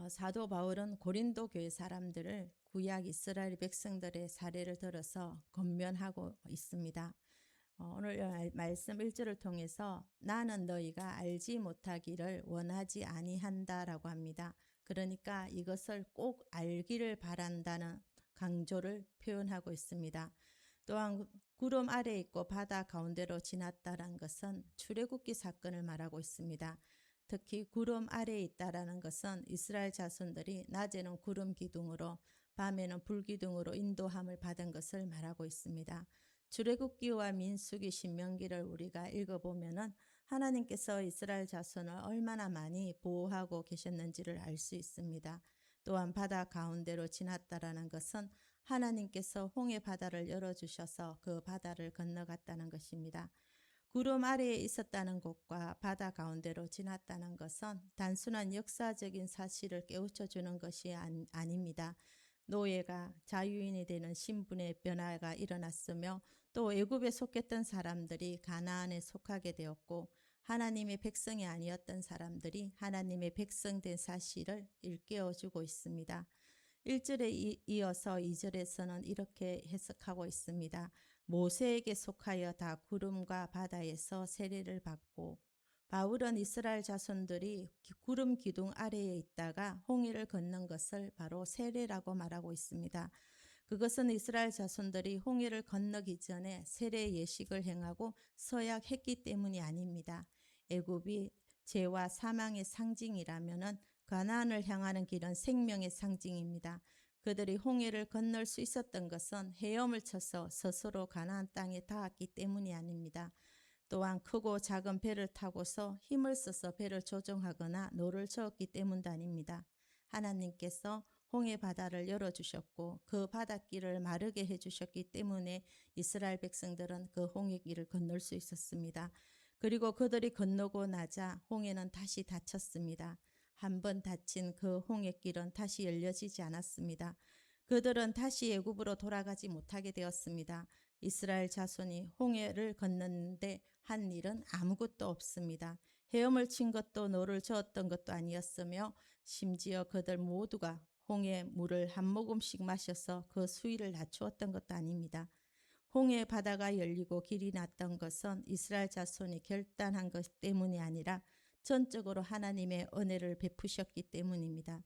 사도 바울은 고린도 교회 사람들을 구약 이스라엘 백성들의 사례를 들어서 권면하고 있습니다. 오늘 말씀 1절을 통해서 나는 너희가 알지 못하기를 원하지 아니한다라고 합니다. 그러니까 이것을 꼭 알기를 바란다는 강조를 표현하고 있습니다. 또한 구름 아래 있고 바다 가운데로 지났다는 것은 출애굽기 사건을 말하고 있습니다. 특히 구름 아래에 있다라는 것은 이스라엘 자손들이 낮에는 구름 기둥으로 밤에는 불 기둥으로 인도함을 받은 것을 말하고 있습니다. 출애굽기와 민수기 신명기를 우리가 읽어보면은 하나님께서 이스라엘 자손을 얼마나 많이 보호하고 계셨는지를 알 수 있습니다. 또한 바다 가운데로 지났다라는 것은 하나님께서 홍해 바다를 열어주셔서 그 바다를 건너갔다는 것입니다. 구름 아래에 있었다는 것과 바다 가운데로 지났다는 것은 단순한 역사적인 사실을 깨우쳐 주는 것이 아닙니다. 노예가 자유인이 되는 신분의 변화가 일어났으며 또 애굽에 속했던 사람들이 가나안에 속하게 되었고 하나님의 백성이 아니었던 사람들이 하나님의 백성 된 사실을 일깨워 주고 있습니다. 1절에 이어서 2절에서는 이렇게 해석하고 있습니다. 모세에게 속하여 다 구름과 바다에서 세례를 받고 바울은 이스라엘 자손들이 구름 기둥 아래에 있다가 홍해를 건넌 것을 바로 세례라고 말하고 있습니다. 그것은 이스라엘 자손들이 홍해를 건너기 전에 세례 예식을 행하고 서약했기 때문이 아닙니다. 애굽이 죄와 사망의 상징이라면은 가나안을 향하는 길은 생명의 상징입니다. 그들이 홍해를 건널 수 있었던 것은 헤엄을 쳐서 스스로 가나안 땅에 닿았기 때문이 아닙니다. 또한 크고 작은 배를 타고서 힘을 써서 배를 조종하거나 노를 저었기 때문도 아닙니다. 하나님께서 홍해 바다를 열어주셨고 그 바닷길을 마르게 해주셨기 때문에 이스라엘 백성들은 그 홍해길을 건널 수 있었습니다. 그리고 그들이 건너고 나자 홍해는 다시 닫혔습니다. 한번 닫힌 그 홍해길은 다시 열려지지 않았습니다. 그들은 다시 애굽으로 돌아가지 못하게 되었습니다. 이스라엘 자손이 홍해를 건너는데 한 일은 아무것도 없습니다. 헤엄을 친 것도 노를 저었던 것도 아니었으며 심지어 그들 모두가 홍해 물을 한 모금씩 마셔서 그 수위를 낮추었던 것도 아닙니다. 홍해 바다가 열리고 길이 났던 것은 이스라엘 자손이 결단한 것 때문이 아니라 전적으로 하나님의 은혜를 베푸셨기 때문입니다.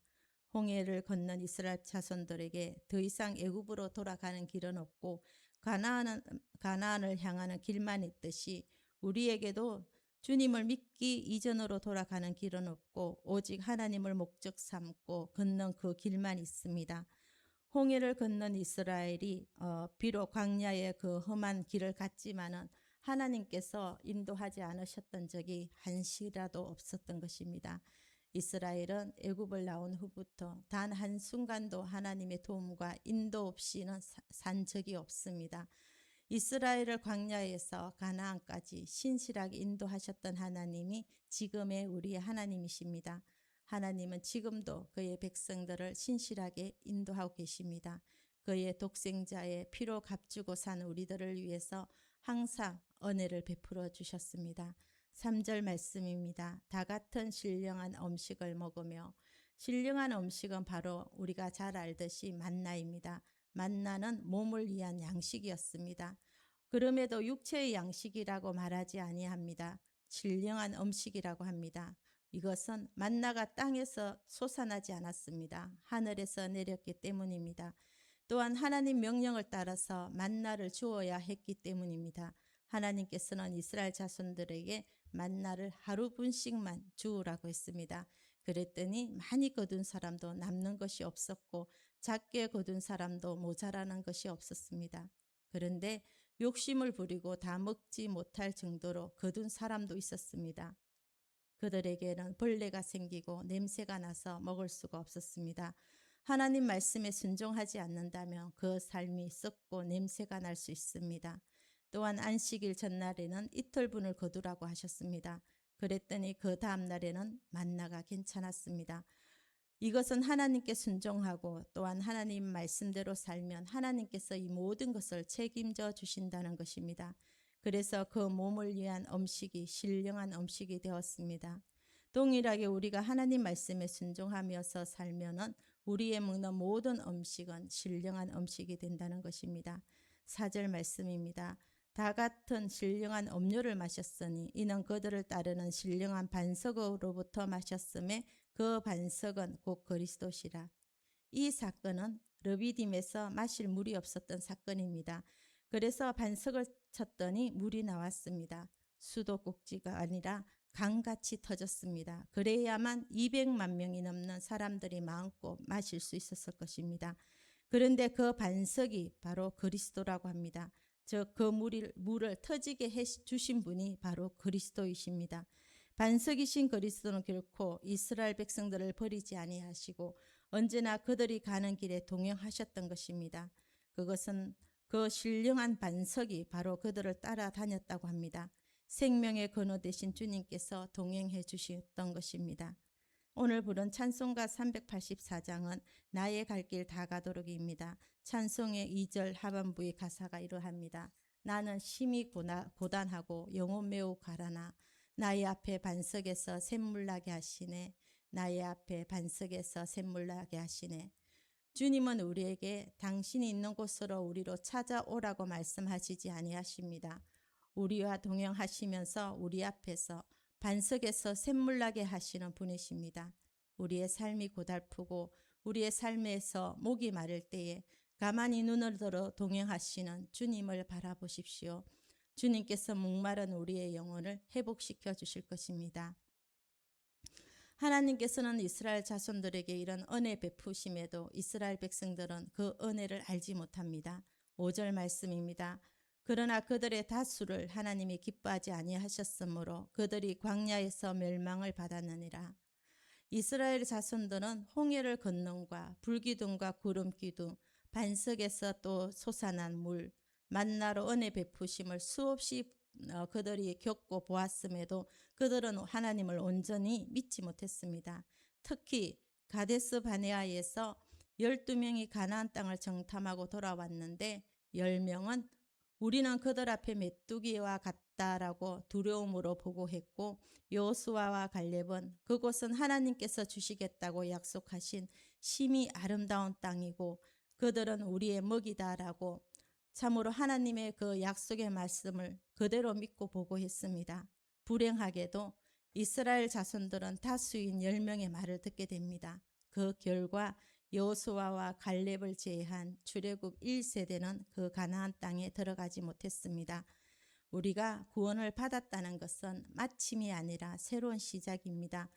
홍해를 건넌 이스라엘 자손들에게 더 이상 애굽으로 돌아가는 길은 없고 가나안을 향하는 길만 있듯이 우리에게도 주님을 믿기 이전으로 돌아가는 길은 없고 오직 하나님을 목적 삼고 걷는 그 길만 있습니다. 홍해를 건넌 이스라엘이 비록 광야의 그 험한 길을 갔지만은 하나님께서 인도하지 않으셨던 적이 한시라도 없었던 것입니다. 이스라엘은 애굽을 나온 후부터 단 한순간도 하나님의 도움과 인도 없이는 산 적이 없습니다. 이스라엘을 광야에서 가나안까지 신실하게 인도하셨던 하나님이 지금의 우리의 하나님이십니다. 하나님은 지금도 그의 백성들을 신실하게 인도하고 계십니다. 그의 독생자의 피로 값주고 산 우리들을 위해서 항상 은혜를 베풀어 주셨습니다. 3절 말씀입니다. 다 같은 신령한 음식을 먹으며, 신령한 음식은 바로 우리가 잘 알듯이 만나입니다. 만나는 몸을 위한 양식이었습니다. 그럼에도 육체의 양식이라고 말하지 아니합니다. 신령한 음식이라고 합니다. 이것은 만나가 땅에서 솟아나지 않았습니다. 하늘에서 내렸기 때문입니다. 또한 하나님 명령을 따라서 만나를 주어야 했기 때문입니다. 하나님께서는 이스라엘 자손들에게 만나를 하루 분씩만 주우라고 했습니다. 그랬더니 많이 거둔 사람도 남는 것이 없었고 작게 거둔 사람도 모자라는 것이 없었습니다. 그런데 욕심을 부리고 다 먹지 못할 정도로 거둔 사람도 있었습니다. 그들에게는 벌레가 생기고 냄새가 나서 먹을 수가 없었습니다. 하나님 말씀에 순종하지 않는다면 그 삶이 썩고 냄새가 날 수 있습니다. 또한 안식일 전날에는 이틀분을 거두라고 하셨습니다. 그랬더니 그 다음 날에는 만나가 괜찮았습니다. 이것은 하나님께 순종하고 또한 하나님 말씀대로 살면 하나님께서 이 모든 것을 책임져 주신다는 것입니다. 그래서 그 몸을 위한 음식이 신령한 음식이 되었습니다. 동일하게 우리가 하나님 말씀에 순종하면서 살면은 우리의 먹는 모든 음식은 신령한 음식이 된다는 것입니다. 4절 말씀입니다. 다 같은 신령한 음료를 마셨으니 이는 그들을 따르는 신령한 반석으로부터 마셨음에 그 반석은 곧 그리스도시라. 이 사건은 르비딤에서 마실 물이 없었던 사건입니다. 그래서 반석을 쳤더니 물이 나왔습니다. 수도꼭지가 아니라 강같이 터졌습니다. 그래야만 200만 명이 넘는 사람들이 마음껏 마실 수 있었을 것입니다. 그런데 그 반석이 바로 그리스도라고 합니다. 즉 그 물을 터지게 해 주신 분이 바로 그리스도이십니다. 반석이신 그리스도는 결코 이스라엘 백성들을 버리지 아니하시고 언제나 그들이 가는 길에 동행하셨던 것입니다. 그것은 그 신령한 반석이 바로 그들을 따라다녔다고 합니다. 생명의 근원 되신 주님께서 동행해 주셨던 것입니다. 오늘 부른 찬송가 384장은 나의 갈 길 다 가도록입니다. 찬송의 2절 하반부의 가사가 이러합니다. 나는 심히 고단하고 영혼 매우 가라나 나의 앞에 반석에서 샘물 나게 하시네. 나의 앞에 반석에서 샘물 나게 하시네. 주님은 우리에게 당신이 있는 곳으로 우리로 찾아오라고 말씀하시지 아니하십니다. 우리와 동행하시면서 우리 앞에서 반석에서 샘물 나게 하시는 분이십니다. 우리의 삶이 고달프고 우리의 삶에서 목이 마를 때에 가만히 눈을 들어 동행하시는 주님을 바라보십시오. 주님께서 목마른 우리의 영혼을 회복시켜 주실 것입니다. 하나님께서는 이스라엘 자손들에게 이런 은혜 베푸심에도 이스라엘 백성들은 그 은혜를 알지 못합니다. 5절 말씀입니다. 그러나 그들의 다수를 하나님이 기뻐하지 아니하셨으므로 그들이 광야에서 멸망을 받았느니라. 이스라엘 자손들은 홍해를 건넌과 불기둥과 구름기둥, 반석에서 또 솟아난 물, 만나로 은혜 베푸심을 수없이 그들이 겪고 보았음에도 그들은 하나님을 온전히 믿지 못했습니다. 특히 가데스 바네아에서 12명이 가나안 땅을 정탐하고 돌아왔는데 10명은 우리는 그들 앞에 메뚜기와 같다라고 두려움으로 보고했고 여호수아와 갈렙은 그곳은 하나님께서 주시겠다고 약속하신 심히 아름다운 땅이고 그들은 우리의 먹이다라고 참으로 하나님의 그 약속의 말씀을 그대로 믿고 보고했습니다. 불행하게도 이스라엘 자손들은 다수인 10명의 말을 듣게 됩니다. 그 결과 여호수아와 갈렙을 제외한 출애굽 1세대는 그 가나안 땅에 들어가지 못했습니다. 우리가 구원을 받았다는 것은 마침이 아니라 새로운 시작입니다.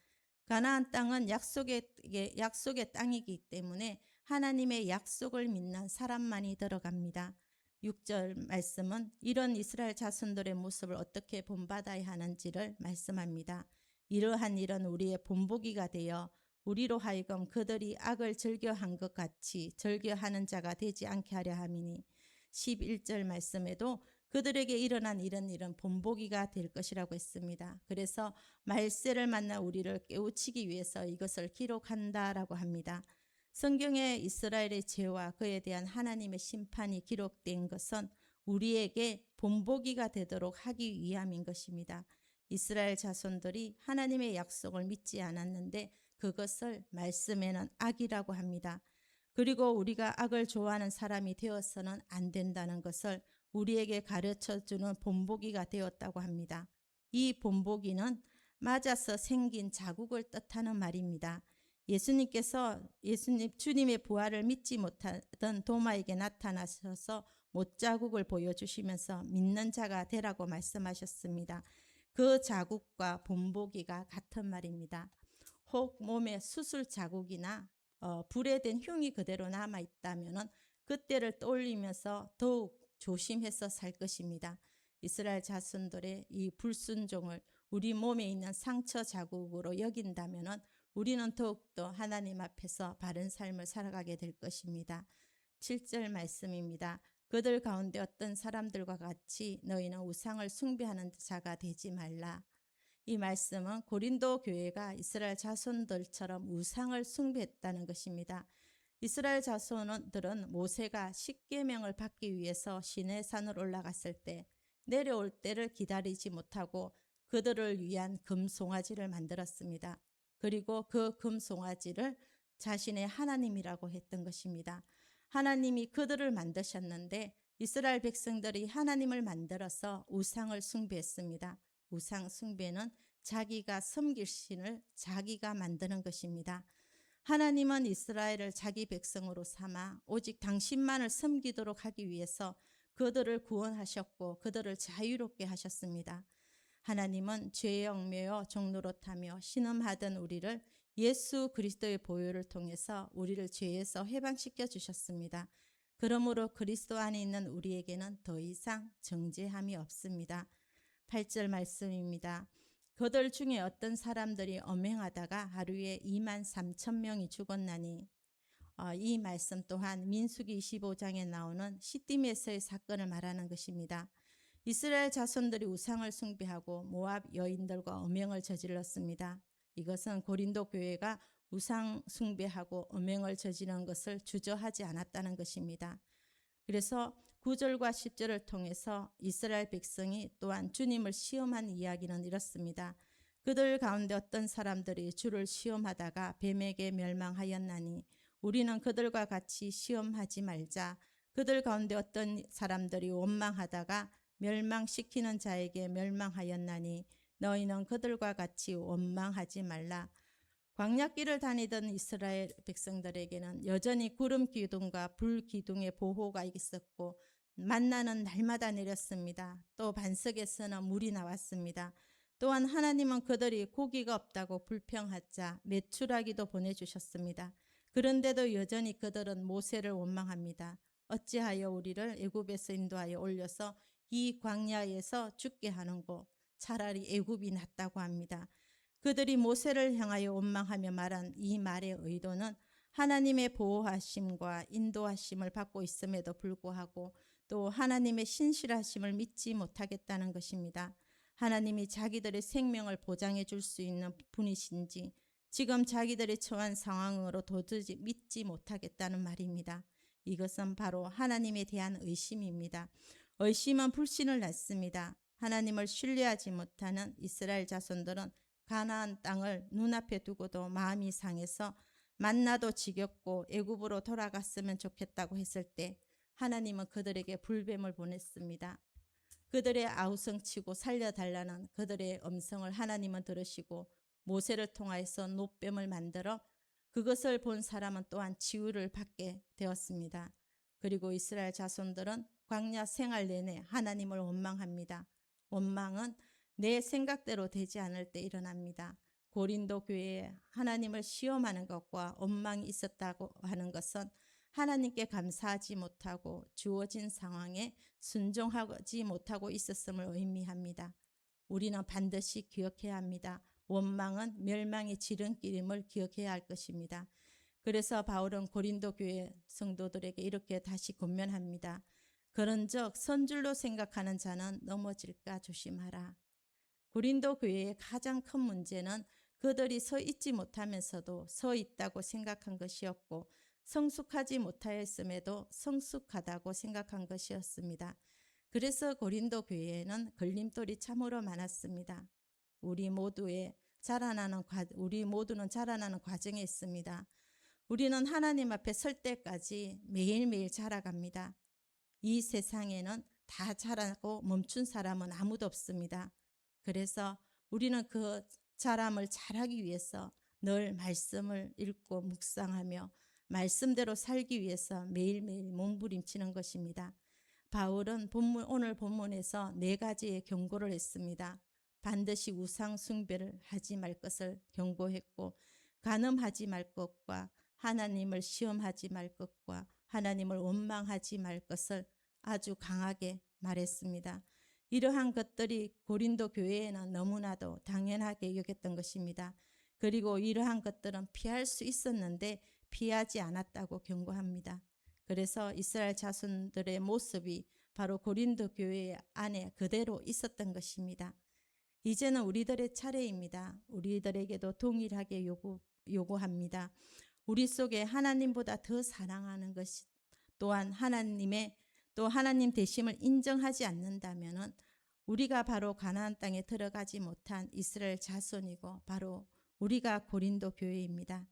가나안 땅은 약속의 땅이기 때문에 하나님의 약속을 믿는 사람만이 들어갑니다. 6절 말씀은 이런 이스라엘 자손들의 모습을 어떻게 본받아야 하는지를 말씀합니다. 이러한 일은 우리의 본보기가 되어 우리로 하여금 그들이 악을 즐겨한 것 같이 즐겨하는 자가 되지 않게 하려 함이니 11절 말씀에도 그들에게 일어난 이런 일은 본보기가 될 것이라고 했습니다. 그래서 말세를 만나 우리를 깨우치기 위해서 이것을 기록한다라고 합니다. 성경에 이스라엘의 죄와 그에 대한 하나님의 심판이 기록된 것은 우리에게 본보기가 되도록 하기 위함인 것입니다. 이스라엘 자손들이 하나님의 약속을 믿지 않았는데 그것을 말씀에는 악이라고 합니다. 그리고 우리가 악을 좋아하는 사람이 되어서는 안 된다는 것을 우리에게 가르쳐주는 본보기가 되었다고 합니다. 이 본보기는 맞아서 생긴 자국을 뜻하는 말입니다. 주님의 부활을 믿지 못하던 도마에게 나타나셔서 못자국을 보여주시면서 믿는 자가 되라고 말씀하셨습니다. 그 자국과 본보기가 같은 말입니다. 혹 몸에 수술 자국이나 불에 된 흉이 그대로 남아있다면 그때를 떠올리면서 더욱 조심해서 살 것입니다. 이스라엘 자손들의 이 불순종을 우리 몸에 있는 상처 자국으로 여긴다면 우리는 더욱더 하나님 앞에서 바른 삶을 살아가게 될 것입니다. 7절 말씀입니다. 그들 가운데 어떤 사람들과 같이 너희는 우상을 숭배하는 자가 되지 말라. 이 말씀은 고린도 교회가 이스라엘 자손들처럼 우상을 숭배했다는 것입니다. 이스라엘 자손들은 모세가 십계명을 받기 위해서 시내산을 올라갔을 때 내려올 때를 기다리지 못하고 그들을 위한 금송아지를 만들었습니다. 그리고 그 금송아지를 자신의 하나님이라고 했던 것입니다. 하나님이 그들을 만드셨는데 이스라엘 백성들이 하나님을 만들어서 우상을 숭배했습니다. 우상 숭배는 자기가 섬길 신을 자기가 만드는 것입니다. 하나님은 이스라엘을 자기 백성으로 삼아 오직 당신만을 섬기도록 하기 위해서 그들을 구원하셨고 그들을 자유롭게 하셨습니다. 하나님은 죄의 얽매여 종노릇하며 신음하던 우리를 예수 그리스도의 보혈을 통해서 우리를 죄에서 해방시켜 주셨습니다. 그러므로 그리스도 안에 있는 우리에게는 더 이상 정죄함이 없습니다. 8절 말씀입니다. 그들 중에 어떤 사람들이 엄행하다가 하루에 2만 3천 명이 죽었나니, 이 말씀 또한 민수기 25장에 나오는 시딤에서의 사건을 말하는 것입니다. 이스라엘 자손들이 우상을 숭배하고 모압 여인들과 엄행을 저질렀습니다. 이것은 고린도 교회가 우상 숭배하고 엄행을 저지른 것을 주저하지 않았다는 것입니다. 그래서 9절과 10절을 통해서 이스라엘 백성이 또한 주님을 시험한 이야기는 이렇습니다. 그들 가운데 어떤 사람들이 주를 시험하다가 뱀에게 멸망하였나니 우리는 그들과 같이 시험하지 말자. 그들 가운데 어떤 사람들이 원망하다가 멸망시키는 자에게 멸망하였나니 너희는 그들과 같이 원망하지 말라. 광야길을 다니던 이스라엘 백성들에게는 여전히 구름 기둥과 불 기둥의 보호가 있었고 만나는 날마다 내렸습니다. 또 반석에서는 물이 나왔습니다. 또한 하나님은 그들이 고기가 없다고 불평하자 메추라기도 보내주셨습니다. 그런데도 여전히 그들은 모세를 원망합니다. 어찌하여 우리를 애굽에서 인도하여 올려서 이 광야에서 죽게 하는고, 차라리 애굽이 낫다고 합니다. 그들이 모세를 향하여 원망하며 말한 이 말의 의도는 하나님의 보호하심과 인도하심을 받고 있음에도 불구하고 또 하나님의 신실하심을 믿지 못하겠다는 것입니다. 하나님이 자기들의 생명을 보장해 줄 수 있는 분이신지 지금 자기들이 처한 상황으로 도저히 믿지 못하겠다는 말입니다. 이것은 바로 하나님에 대한 의심입니다. 의심은 불신을 낳습니다. 하나님을 신뢰하지 못하는 이스라엘 자손들은 가나안 땅을 눈앞에 두고도 마음이 상해서 만나도 지겹고 애굽으로 돌아갔으면 좋겠다고 했을 때 하나님은 그들에게 불뱀을 보냈습니다. 그들의 아우성치고 살려달라는 그들의 음성을 하나님은 들으시고 모세를 통하여서 노뱀을 만들어 그것을 본 사람은 또한 치유를 받게 되었습니다. 그리고 이스라엘 자손들은 광야 생활 내내 하나님을 원망합니다. 원망은 내 생각대로 되지 않을 때 일어납니다. 고린도 교회에 하나님을 시험하는 것과 원망이 있었다고 하는 것은 하나님께 감사하지 못하고 주어진 상황에 순종하지 못하고 있었음을 의미합니다. 우리는 반드시 기억해야 합니다. 원망은 멸망의 지름길임을 기억해야 할 것입니다. 그래서 바울은 고린도 교회 성도들에게 이렇게 다시 권면합니다. 그런즉 선줄로 생각하는 자는 넘어질까 조심하라. 고린도 교회의 가장 큰 문제는 그들이 서 있지 못하면서도 서 있다고 생각한 것이었고 성숙하지 못하였음에도 성숙하다고 생각한 것이었습니다. 그래서 고린도 교회에는 걸림돌이 참으로 많았습니다. 우리 모두는 자라나는 과정에 있습니다. 우리는 하나님 앞에 설 때까지 매일매일 자라갑니다. 이 세상에는 다 자라고 멈춘 사람은 아무도 없습니다. 그래서 우리는 그 자람을 잘하기 위해서 늘 말씀을 읽고 묵상하며 말씀대로 살기 위해서 매일매일 몸부림치는 것입니다. 바울은 오늘 본문에서 4가지의 경고를 했습니다. 반드시 우상 숭배를 하지 말 것을 경고했고, 간음하지 말 것과 하나님을 시험하지 말 것과 하나님을 원망하지 말 것을 아주 강하게 말했습니다. 이러한 것들이 고린도 교회에는 너무나도 당연하게 여겼던 것입니다. 그리고 이러한 것들은 피할 수 있었는데 피하지 않았다고 경고합니다. 그래서 이스라엘 자손들의 모습이 바로 고린도 교회 안에 그대로 있었던 것입니다. 이제는 우리들의 차례입니다. 우리들에게도 동일하게 요구합니다. 우리 속에 하나님보다 더 사랑하는 것이 또한 하나님 되심을 인정하지 않는다면은 우리가 바로 가나안 땅에 들어가지 못한 이스라엘 자손이고 바로 우리가 고린도 교회입니다.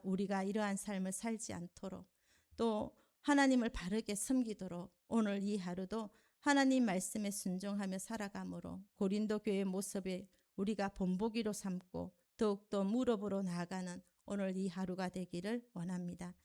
우리가 이러한 삶을 살지 않도록 또 하나님을 바르게 섬기도록 오늘 이 하루도 하나님 말씀에 순종하며 살아감으로 고린도 교회의 모습을 우리가 본보기로 삼고 더욱더 무릎으로 나아가는 오늘 이 하루가 되기를 원합니다.